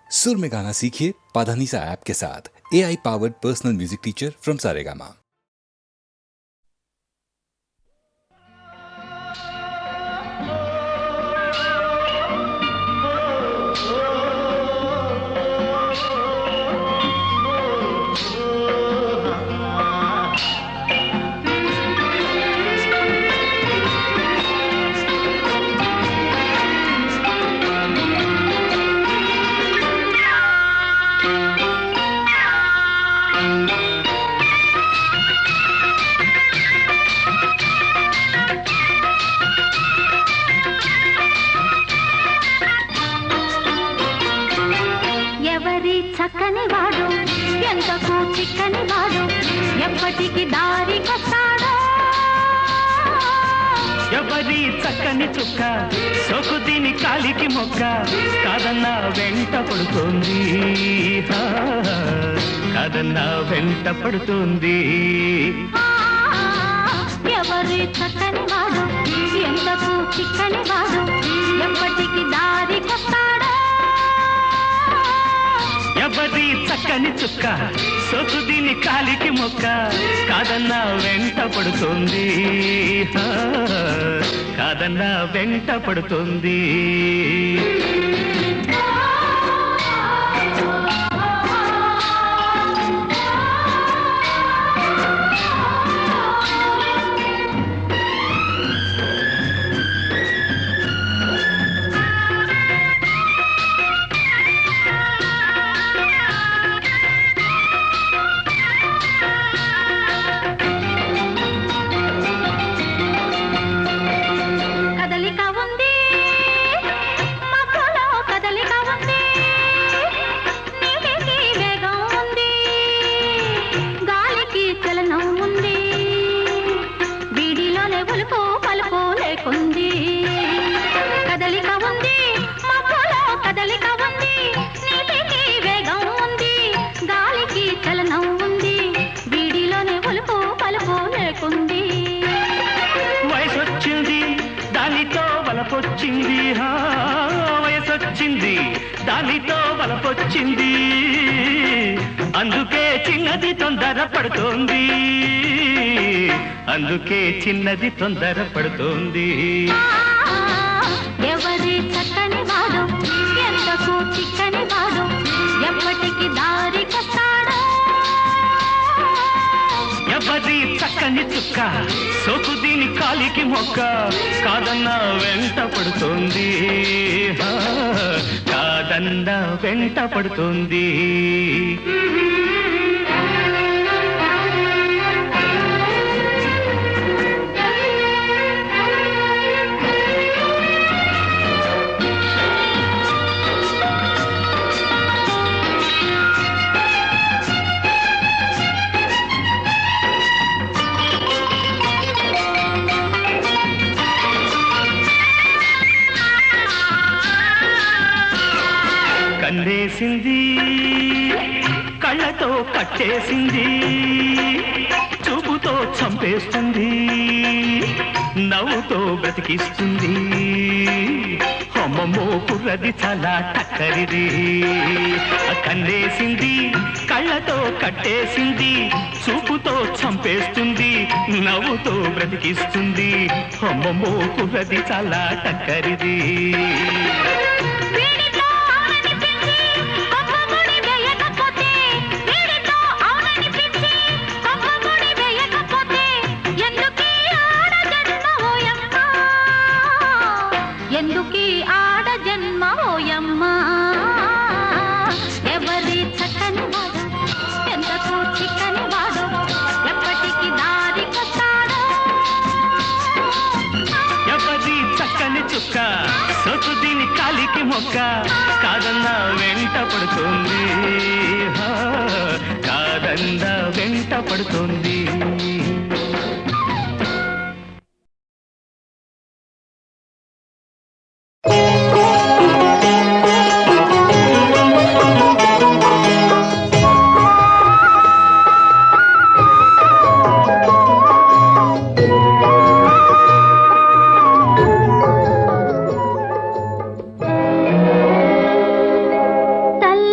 सुर में गाना सीखिए पाधानीसा ऐप के साथ। AI powered personal music teacher from Saregama. చక్కని వాడు ఎంతకు చిక్కని వాడు ఎప్పటికి దారికొస్తాడో ఎవరి చక్కని చుక్క సోకు దీని కాలికి మొక్క కాదన్నా వెంట పడుతోంది కాదన్నా వెంట పడుతోంది ఎవరి చక్కని వాడు ఎంతకు చిక్కని వాడు ఎప్పటికి దారికొస్తాడో ఎవరి చక్కని చుక్క సోకు దీని కాలికి మొక్క కాదన్నా వెంట పడుతోంది కాదన్నా వెంట పడుతోంది వయసొచ్చింది దానితో వలపొచ్చింది అందుకే చిన్నది తొందర పడుతోంది అందుకే చిన్నది తొందర పడుతోంది ఎవరి చక్కని వాడు ఎంతకు చిక్కని వాడు ఎప్పటికి దారికొస్తాడో ఎవరి చక్కని చుక్క సోకు దీని కాలికి మొక్క కాదన్నా వెంట పడుతోంది కాదన్నా వెంట పడుతోంది కన్నేసింది కళ్ళతో కట్టేసింది చూపుతో చంపేస్తుంది నవ్వుతో బ్రతికిస్తుంది అమ్మమ్మో కుర్రది చాలా టక్కరిది కన్నేసింది కళ్ళతో కట్టేసింది చూపుతో చంపేస్తుంది నవ్వుతో బ్రతికిస్తుంది అమ్మమ్మో కుర్రది చాలా టక్కరిది ఎందుకీ ఆడ జన్మ ఓయమ్మా ఎవరి చక్కని వాడు ఎంతకు చిక్కని వాడు ఎప్పటికి దారికొస్తాడో ఎవరి చక్కని చుక్క సోకు దీని కాలికి మొక్క కాదన్నా వెంట పడుతోంది కాదన్నా వెంట పడుతోంది తల్లి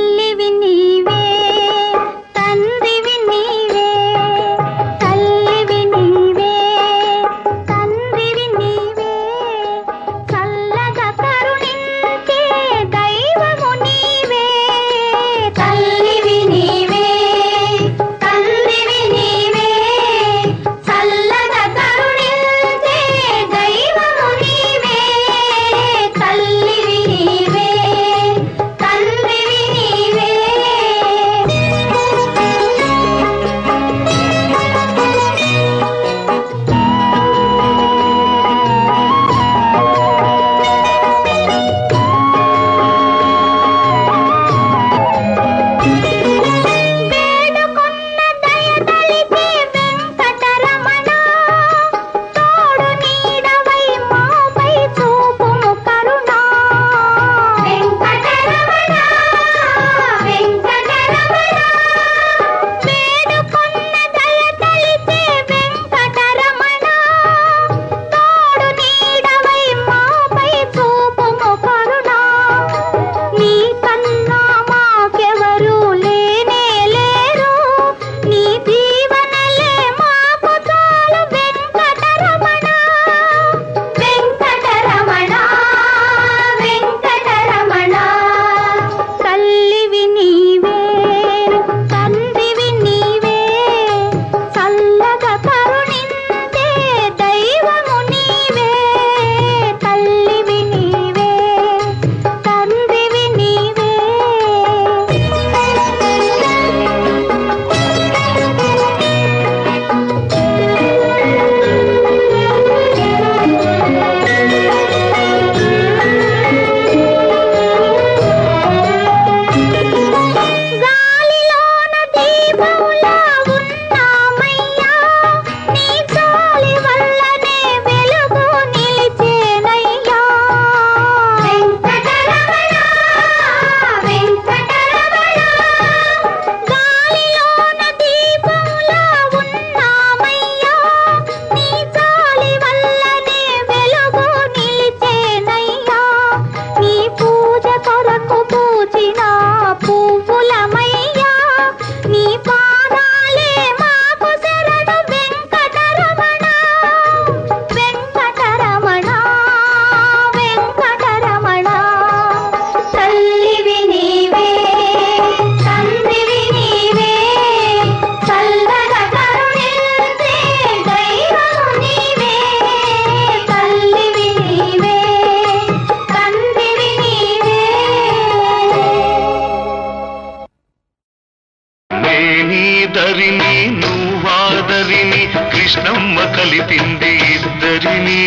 దరిని నువ్వాదరిని కృష్ణమ్మ కలిపింది ఇద్దరిని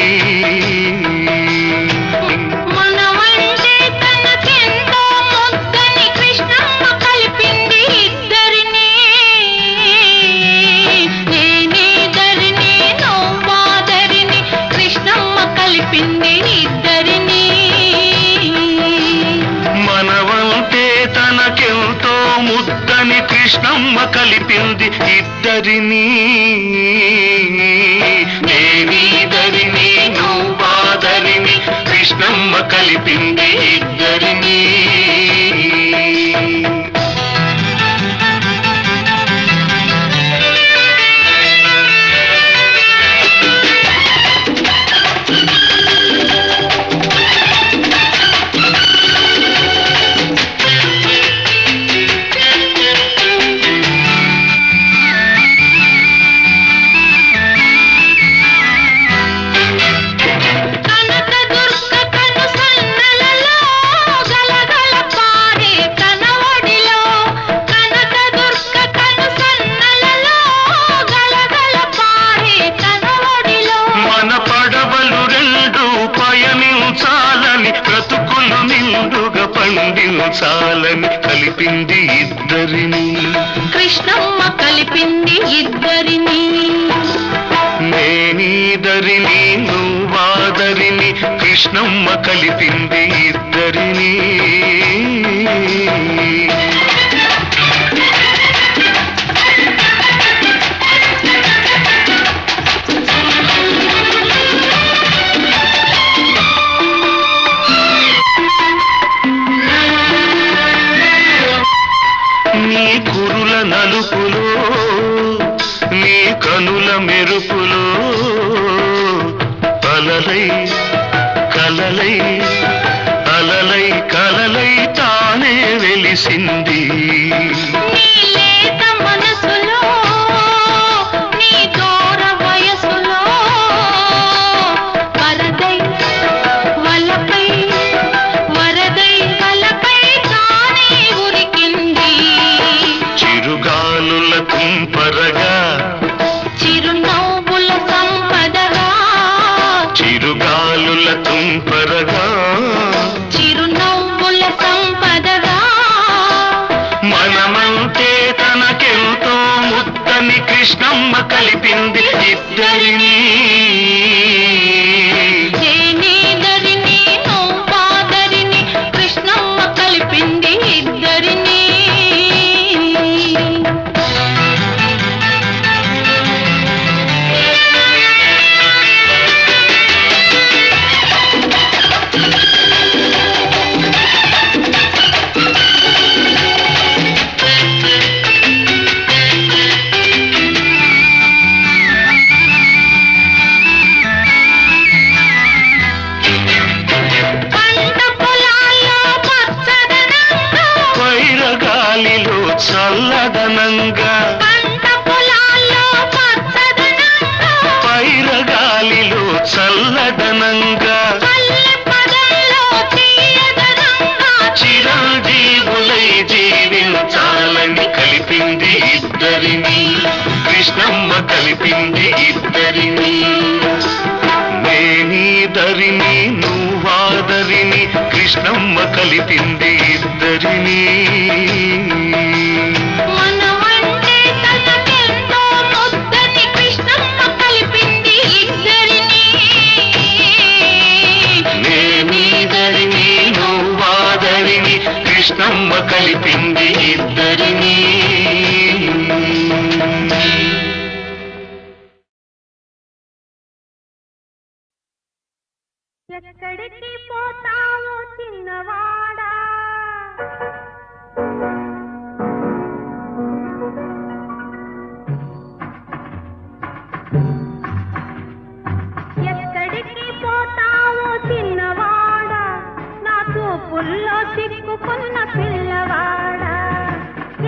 మనమంటే తనకెంతో ముద్దని కృష్ణమ్మ కలిపింది ఇద్దరిని నేనేదరిని నువ్వాదరిని కృష్ణమ్మ కలిపింది ఇద్దరిని మనవంటే తనకెంతో ముద్దని కృష్ణమ్మ కలిపింది ఇద్దరిని నేనీదరిని నువ్వాదరిని కృష్ణమ్మ కలిపింది ఇద్దరిని చాలని కలిపింది ఇద్దరిని కృష్ణమ్మ కలిపింది ఇద్దరిని నేనీదరిని నువ్వాదరిని కృష్ణమ్మ కలిపింది ఇద్దరిని నీ కురుల నలుపులో నీ కనుల మెరుపులో అలలై కలలై అలలై కలలై తానే వెలిసింది నీ లేత మనసులో నీ దూర వయసులో వరదై వలపై వరదై వలపై తానే ఉరికింది చిరుగాలుల తుంపరగా చిరునవ్వుల సంపదగా చిరుగాలుల తుంపరగా చిరునవ్వుల సంపదగా మనమంటే తనకెంతో ముద్దని కృష్ణమ్మ కలిపింది ఇద్దరిని నేనేదరిని నువ్వాదరిని కృష్ణమ్మ కలిపింది ఇద్దరిని పంట పొలాల్లో పచ్చదనంగా వైరగాలిలో చల్లదనంగా పంట పొలాల్లో పచ్చదనంగా వైరగాలిలో చల్లదనంగా పల్లె పదల్లో తీయదనంగా చిరంజీవులై జీవించాలని కలిపింది ఇద్దరిని కృష్ణమ్మ కలిపింది ఇద్దరిని నేనీదరిని నువ్వాదరిని కృష్ణమ్మ కలిపింది ఇద్దరిని మనమంటే తనకెంతో ముద్దని కృష్ణమ్మ కలిపింది ఇద్దరిని నేనీదరిని నువ్వాదరిని కృష్ణమ్మ కలిపింది ఇద్దరిని ఎక్కడికి పోతావో చిన్నవాడా ఎక్కడికి పోతావో చిన్నవాడా నా చూపుల్లో చిక్కుకున్న పిల్లవాడా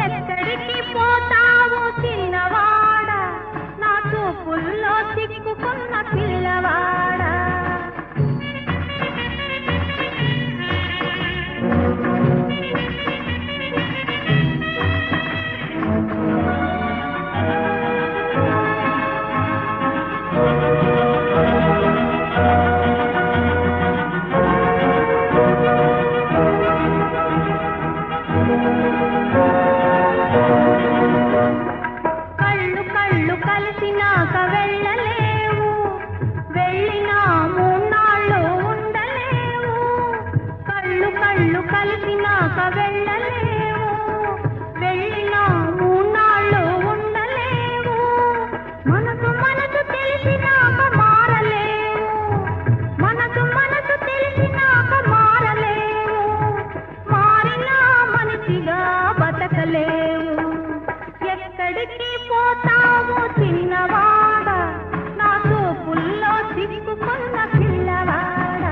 ఎక్కడికి పోతావో చిన్నవాడా నా చూపుల్లో చిక్కుకున్న పిల్లవాడా హాయిగా బతకలేవు. ఎక్కడికి పోతావు చిన్నవాడ, నా చూపుల్లో చిక్కుకున్న పిల్లవాడ.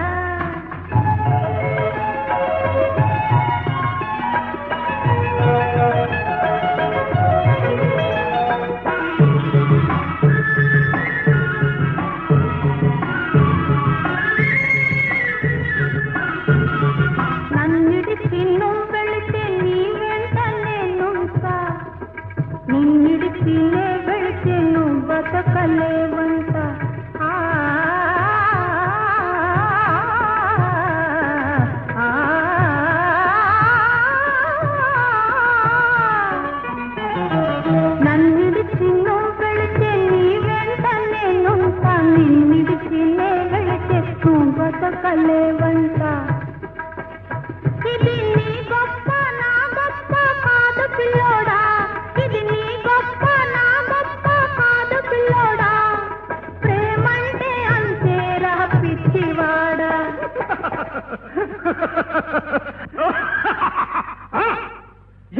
నన్నిడిచి నువ్వు వెళితే నీ వెంట నేనుంటా, నిన్నిడిచి నే వెళితే నువ్వు బతకలేవంట. ఆ, ఆ, ఆ. నన్నిడిచి నువ్వు వెళితే నీ వెంట నేనుంటా, నిన్నిడిచి నే వెళితే నువ్వు బతకలేవంట. ఇది నీ గొప్ప నా గొప్ప కాదు పిల్లోడా, ఇది నీ గొప్ప నా గొప్ప కాదు పిల్లోడా, ప్రేమంటే అంతేరా పిచ్చివాడా.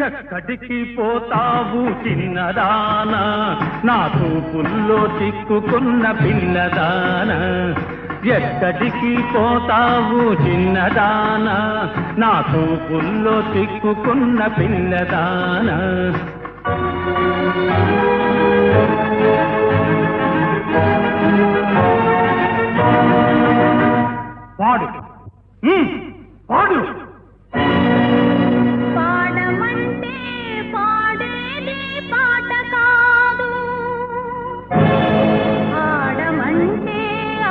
ఎక్కడికి పోతావు చిన్నదానా, నా చూపుల్లో చిక్కుకున్న పిల్లదానా. ఎక్కడికి పోతావు చిన్నదానా, నా చూపుల్లో చిక్కుకున్న పిల్లదానా. పాడు పాడు. పాడమంటే పాడేది పాట కాదు, ఆడమంటే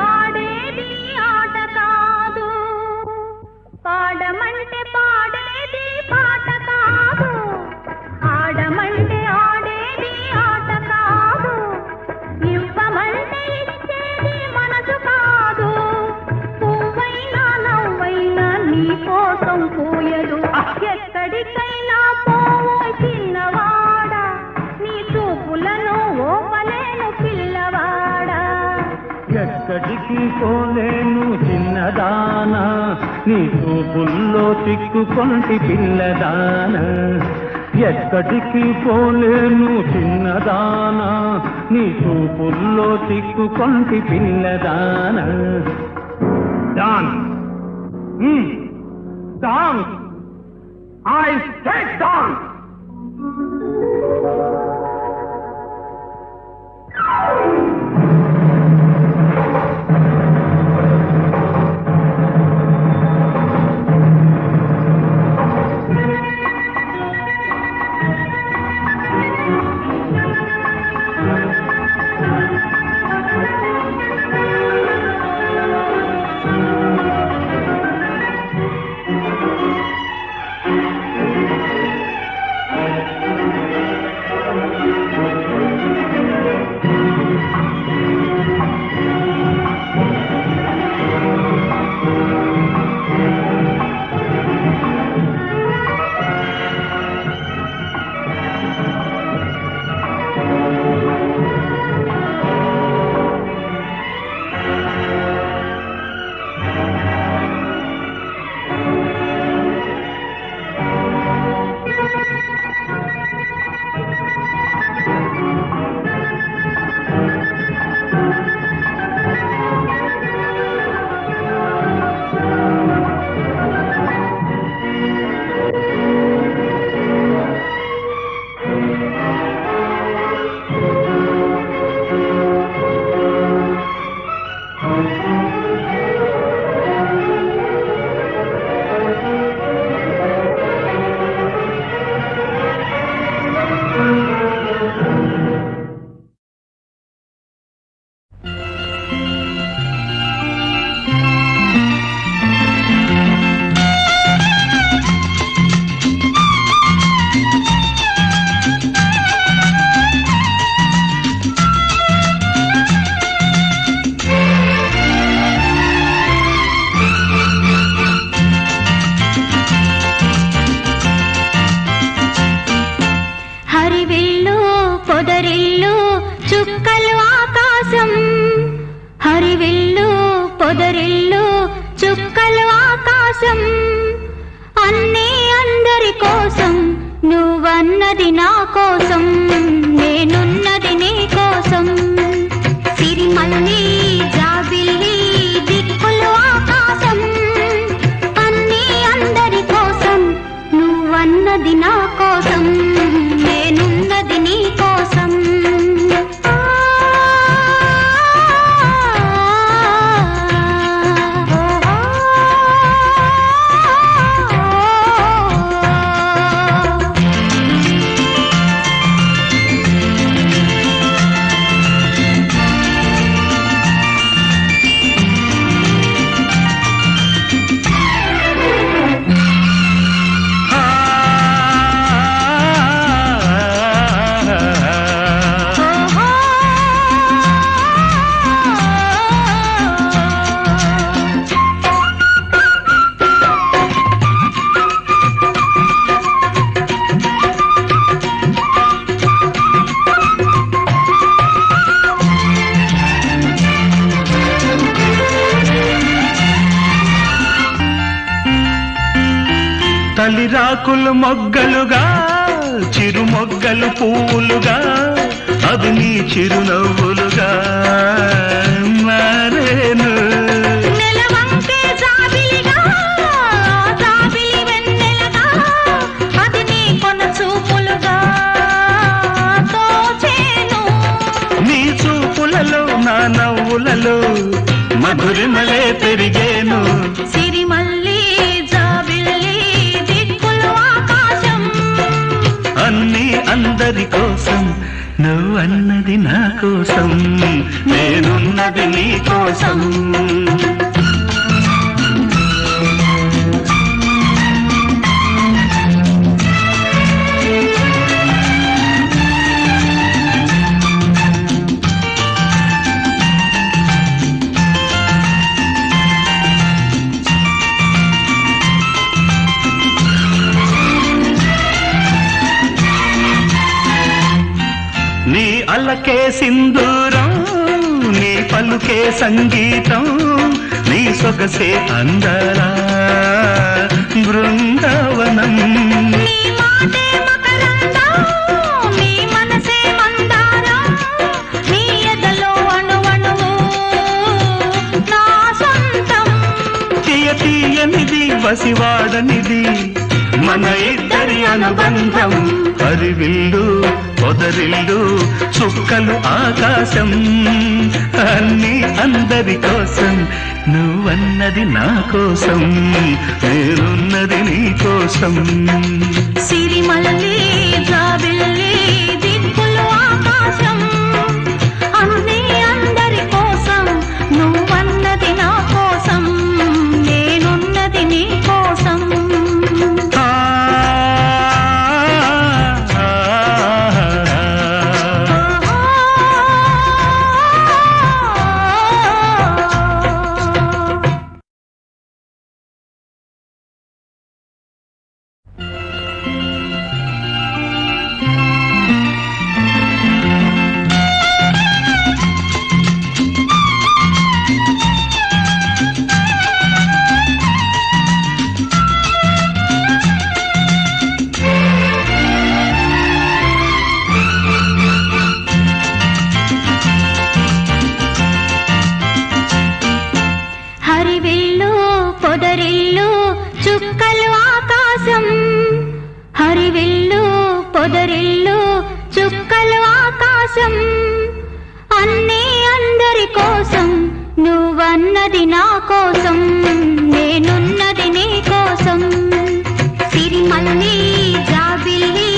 ఆడేది ఆట కాదు. పాడమంటే పాడేది పాట కాదు, ఆడమంటే ఆడేది ఆట కాదు. ఇవ్వమంటే ఇచ్చేది మనసు కాదు, పువ్వైనా నవ్వైనా నీ కోసం పూయదు. ఎక్కడికైనా పోవో చిన్నవాడ, నీ చూపులను ఓపలేను పిల్లవాడా. ఎక్కడికి పోలేను చిన్నదానా, నీ చూపుల్లో చిక్కుకొంటి పిల్లదానా. ఎక్కడికి పోలేను చిన్నదానా, నీ చూపుల్లో చిక్కుకొంటి పిల్లదానా. Dance dance, I said dance. నువ్వన్నది నా కోసం నేనున్నది నీ కోసం సిరిమల్లి జాబిల్లి దిక్కులు ఆకాశం అన్నీ అందరి కోసం నువ్వన్నది నా కోసం నేనున్నది నీ కోసం తలిరాకులు మొగ్గలుగా చిరు మొగ్గలు పువ్వులుగా అది నీ చిరునవ్వులుగా మారేను నెలవంకే జాబిలిగా జాబిలి వెన్నెలగా అది నీ కొన చూపులుగా తోచేను నీ చూపులలో నా నవ్వులలో మధురిమలే పెరిగేను సిరిమల్లి జాబిల్లి దిక్కులు ఆకాశం అన్నీ అందరి కోసం నువ్వన్నది నా కోసం నేనున్నది నీ కోసం నీ అల్లకే సింధూరం నీ పలుకే సంగీతం నీ సొగసే అందర బృందావనం నీ మాటే మకరందం నీ మనసే మందారం నీ ఎదలో అణువణువు నా సొంతం తీయనిది వసివాడనిది మన ఇద్దరి అనుబంధం హరివిల్లు పొదరిల్లు చుక్కలు ఆకాశం అన్నీ అందరి కోసం నువ్వన్నది నా కోసం నేనున్నది నీ కోసం సిరిమల్లి జాబిల్లి దిక్కులు ఆకాశం అన్నీ అందరి కోసం నువ్వన్నది నా కోసం నేనున్నది నీ కోసం హరివిల్లు పొదరిల్లు చుక్కలు ఆకాశం హరివిల్లు పొదరిల్లు చుక్కలు ఆకాశం అన్నీ అందరి కోసం నువ్వన్నది నా కోసం నేనున్నది నీ కోసం సిరిమల్లి జాబిల్లి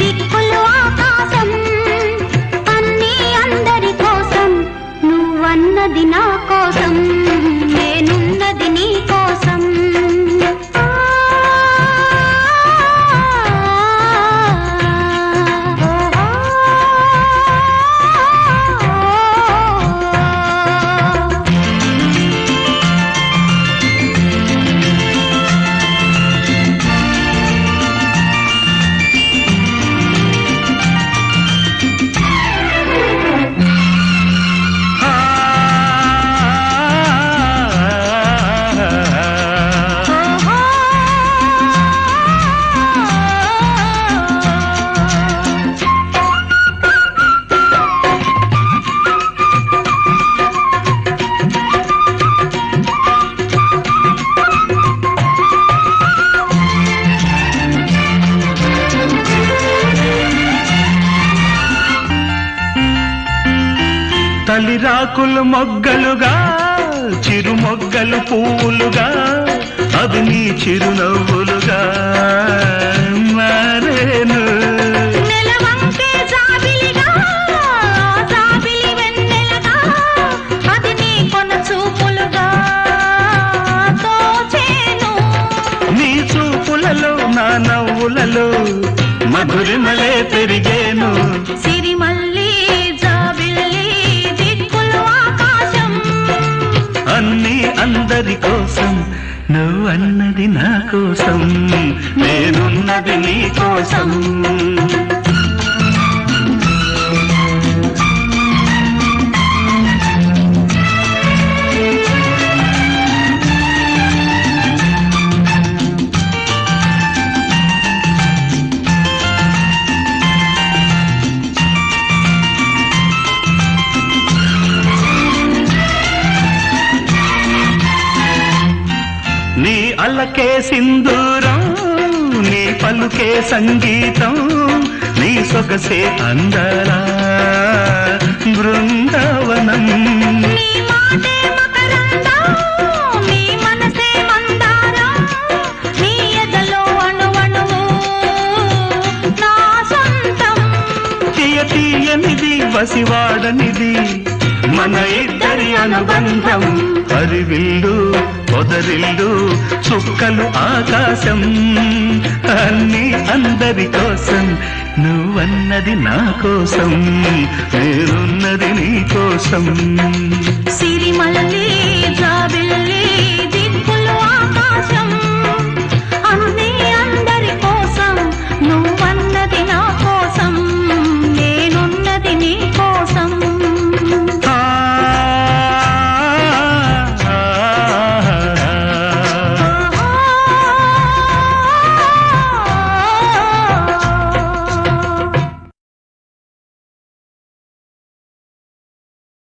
దిక్కులు ఆకాశం అన్నీ అందరి కోసం నువ్వన్నది నా కోసం నేనున్నది నీ కోసం తలిరాకులు మొగ్గలుగా చిరు మొగ్గలు పువ్వులుగా అవి నీ చిరునవ్వులుగా మారేను. నెలవంకే జాబిలిగా జాబిలి వెన్నెలగా అది నీ కొన చూపులుగా తోచేను. నీ చూపులలో నా నవ్వులలో మధురిమలే పెరిగేను. సిరిమల్లి జాబిల్లి దిక్కులు ఆకాశం అన్నీ అందరి కోసం నువ్వన్నది నా కోసం నేనున్నది నీ కోసం. నీ అల్లకే సింధూరం నీ పలుకే సంగీతం నీ సొగసే అందరా బృందావనం. నీ మాటే మకరందం నీ మనసే మందారం నీ ఎదలో అణువణువు నా సొంతం. తీయ తీయనిది వసివాడనిది మన ఇద్దరి అనుబంధం. హరివిల్లు పొదరిల్లు చుక్కలు ఆకాశం అన్నీ అందరి కోసం నువ్వన్నది నా కోసం నేనున్నది నీ కోసం. సిరిమల్లి జాబిల్లి దిక్కులు ఆకాశం